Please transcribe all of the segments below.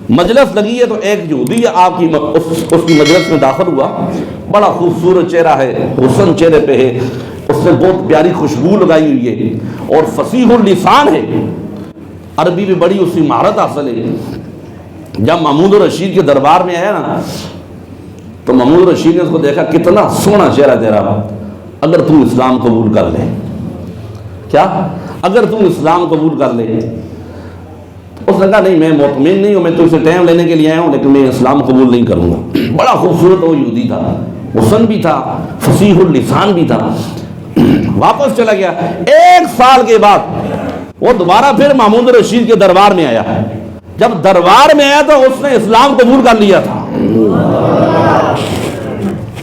مجلس لگی ہے تو ایک یہودی آپ کی اس کی مجلس میں داخل ہوا، بڑا خوبصورت چہرہ ہے، حسن چہرے پہ ہے، اس نے بہت پیاری خوشبو لگائی ہوئی ہے اور فصیح اللسان ہے، عربی میں بڑی اس کی مہارت حاصل ہے۔ جب محمود الرشید کے دربار میں آیا نا تو محمود الرشید نے اس کو دیکھا، کتنا سونا چہرہ تیرا، اگر تم اسلام قبول کر لے، کیا اگر تم اسلام قبول کر لے؟ اس نے کہا نہیں، میں مطمئن نہیں ہوں، میں تم سے ٹائم لینے کے لیے آیا ہوں، لیکن میں اسلام قبول نہیں کروں گا۔ بڑا خوبصورت وہ یہودی تھا، حسن بھی تھا، فصیح اللسان بھی تھا۔ واپس چلا گیا۔ 1 سال کے بعد وہ دوبارہ پھر محمود الرشید کے دربار میں آیا۔ جب دربار میں آیا تو اس نے اسلام قبول کر لیا تھا۔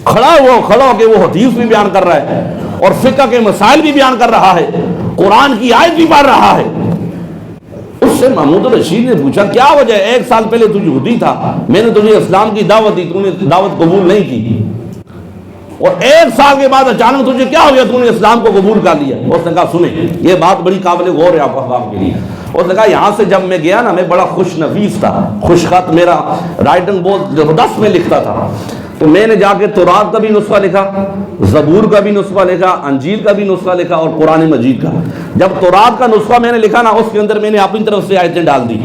کھڑا ہو کے وہ حدیث بھی بیان کر رہا ہے اور فقہ کے مسائل بھی بیان کر رہا ہے، قرآن کی آیت بھی پڑھ رہا ہے۔ اس سے محمود الرشید نے پوچھا کیا وجہ ہے، 1 سال پہلے تو یہودی تھا، میں نے تجھے اسلام کی دعوت دی، تو نے دعوت قبول نہیں کی، اور 1 سال کے بعد اچانک تجھے کیا ہو گیا، تو نے اسلام کو قبول کر لیا؟ اس نے کہا سنیں، یہ بات بڑی قابل غور ہے آپ احباب کے لیے۔ اس نے کہا یہاں سے جب میں گیا نا، میں بڑا خوش نفیس تھا، خوش خط، میرا رائٹنگ بہت زبردست میں لکھتا تھا، تو میں نے جا کے تورات کا بھی نسخہ لکھا، زبور کا بھی نسخہ لکھا، انجیل کا بھی نسخہ لکھا اور قرآن مجید کا۔ جب تورات کا نسخہ میں نے لکھا نا، اس کے اندر میں نے اپنی طرف سے آیتیں ڈال دی،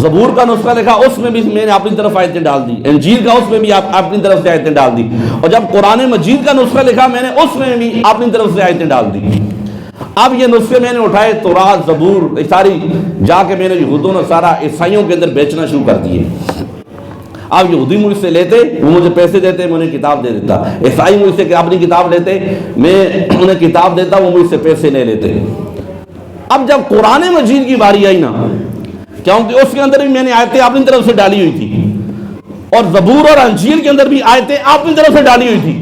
زبور کا نسخہ لکھا، اس میں بھی میں نے اپنی طرف آیتیں ڈال دی، انجیل کا اس میں بھی اپنی طرف سے آیتیں ڈال دی، اور جب قرآن مجید کا نسخہ لکھا میں نے اس میں بھی اپنی طرف سے آیتیں ڈال دی۔ اب یہ نسخے میں نے اٹھائے، تورات، زبور، ساری جا کے میں نے یہود و نصارہ عیسائیوں کے اندر بیچنا شروع کر دیے۔ اب یہودی مجھ سے لیتے، وہ مجھے پیسے دیتے، میں انہیں کتاب دے دیتا، عیسائی مجھ سے اپنی کتاب لیتے، میں انہیں کتاب دیتا، وہ مجھ سے پیسے لے لیتے۔ اب جب قرآن مجید کی باری آئی نا، کیونکہ اس کے اندر بھی میں نے آیتیں اپنی طرف سے ڈالی ہوئی تھی، اور زبور اور انجیل کے اندر بھی آیتیں اپنی طرف سے ڈالی ہوئی تھی،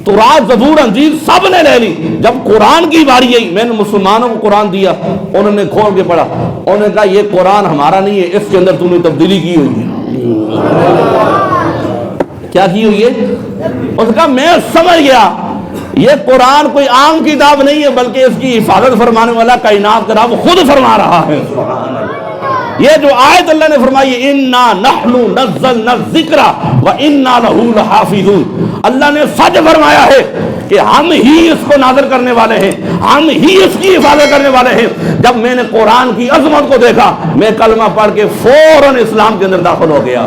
تورات، زبور، انجیل سب نے لے لی۔ جب قرآن کی باری آئی، میں نے مسلمانوں کو قرآن دیا، انہوں نے کھول کے پڑھا، انہوں نے کہا یہ قرآن ہمارا نہیں ہے، اس کے اندر تم نے تبدیلی کی ہوئی ہے۔ کیا کی ہوئی ہے؟ اس نے کہا میں سمجھ گیا، یہ قرآن کوئی عام کتاب نہیں ہے، بلکہ اس کی حفاظت فرمانے والا کائنات کا رب خود فرما رہا ہے۔ یہ جو آیت اللہ نے فرمائی اِنَّا نَحْنُ نَزَّلْنَا الذِّكْرَ وَإِنَّا لَهُ لَحَافِظُونَ، اللہ نے سچ فرمایا ہے کہ ہم ہی اس کو نازل کرنے والے ہیں، ہم ہی اس کی حفاظت کرنے والے ہیں۔ جب میں نے قرآن کی عظمت کو دیکھا، میں کلمہ پڑھ کے فوراً اسلام کے اندر داخل ہو گیا۔